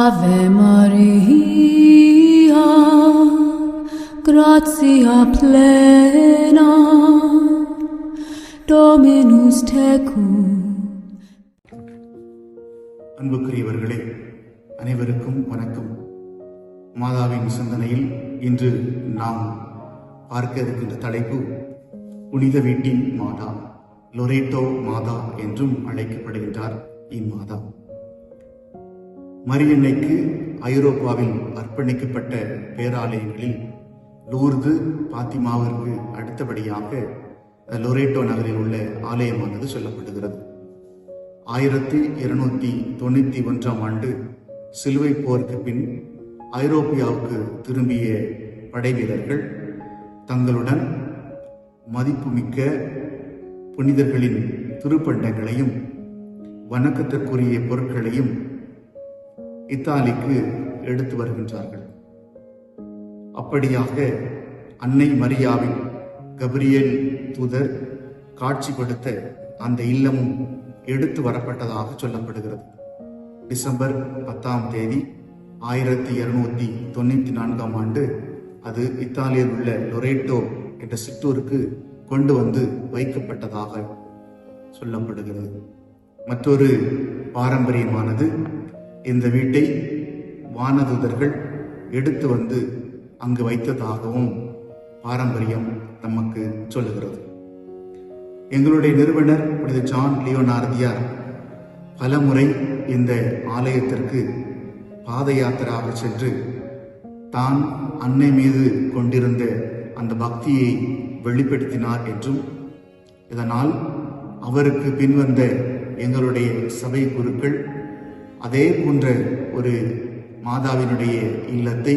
Ave Maria, gratia plena, Dominus tecum. அன்புக்குரியவர்களே, அனைவருக்கும் வணக்கம். மாதாவின் சிந்தனையில் இன்று நாம் பார்க்க இருக்கின்ற தலைப்பு புனித வீட்டின் மாதா, லொரேட்டோ மாதா என்றும் அழைக்கப்படுகின்றார் இம்மாதா. மரியன்னைக்கு ஐரோப்பாவில் அர்ப்பணிக்கப்பட்ட பேராலயங்களில் லூர்து, பாத்திமாவிற்கு அடுத்தபடியாக லொரேட்டோ நகரில் உள்ள ஆலயமானது சொல்லப்படுகிறது. 1291 ஆண்டு சிலுவை போருக்கு பின் ஐரோப்பியாவுக்கு திரும்பிய படை வீரர்கள் தங்களுடன் மதிப்புமிக்க புனிதர்களின் திருப்பண்டங்களையும் வணக்கத்திற்குரிய பொருட்களையும் இத்தாலிக்கு எடுத்து வருகின்றார்கள். அப்படியாக அன்னை மரியாவின் கபிரியேல் தூதர் காட்சி கொடுத்த அந்த இல்லமும் எடுத்து வரப்பட்டதாக சொல்லப்படுகிறது. டிசம்பர் 10 1294 ஆண்டு அது இத்தாலியில் உள்ள லொரேட்டோ என்ற சிற்றூருக்கு கொண்டு வந்து வைக்கப்பட்டதாக சொல்லப்படுகிறது. மற்றொரு பாரம்பரியமானது இந்த வீட்டை வானதூதர்கள் எடுத்து வந்து அங்கு வைத்ததாகவும் பாரம்பரியம் நமக்கு சொல்லுகிறது. எங்களுடைய நிறுவனர் புனித ஜான் லியோனார்தியார் பலமுறை இந்த ஆலயத்திற்கு பாத யாத்திராக சென்று தான் அன்னை மீது கொண்டிருந்த அந்த பக்தியை வெளிப்படுத்தினார் என்றும், இதனால் அவருக்கு பின்வந்த எங்களுடைய சபை குருக்கள் அதே போன்ற ஒரு மாதாவினுடைய இல்லத்தை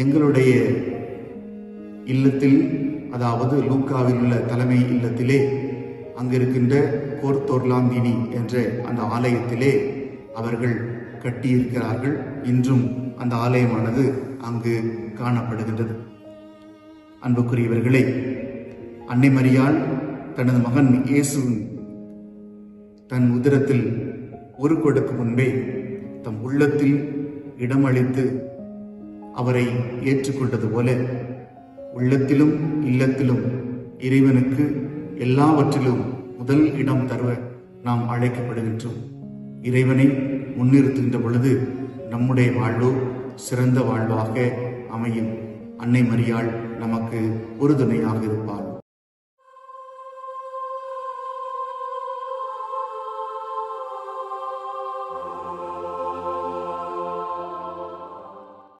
எங்களுடைய இல்லத்தில், அதாவது லூக்காவில் உள்ள தலைமை இல்லத்திலே அங்கிருக்கின்ற கோர்த்தோர்லாந்தினி என்ற அந்த ஆலயத்திலே அவர்கள் கட்டியிருக்கிறார்கள். இன்றும் அந்த ஆலயமானது அங்கு காணப்படுகின்றது. அன்புக்குரியவர்களே, அன்னை மரியாள் தனது மகன் இயேசுவின் தன் உதரத்தில் ஒரு கொடுக்கும் முன்பே தம் உள்ளத்தில் இடமளித்து அவரை ஏற்றுக்கொண்டது போல உள்ளத்திலும் இல்லத்திலும் இறைவனுக்கு எல்லாவற்றிலும் முதல் இடம் தருவ நாம் அழைக்கப்படுகின்றோம். இறைவனை முன்னிறுத்துகின்ற பொழுது நம்முடைய வாழ்வோ சிறந்த வாழ்வாக அமையும். அன்னை மரியாள் நமக்கு உறுதுணையாக இருப்பார்.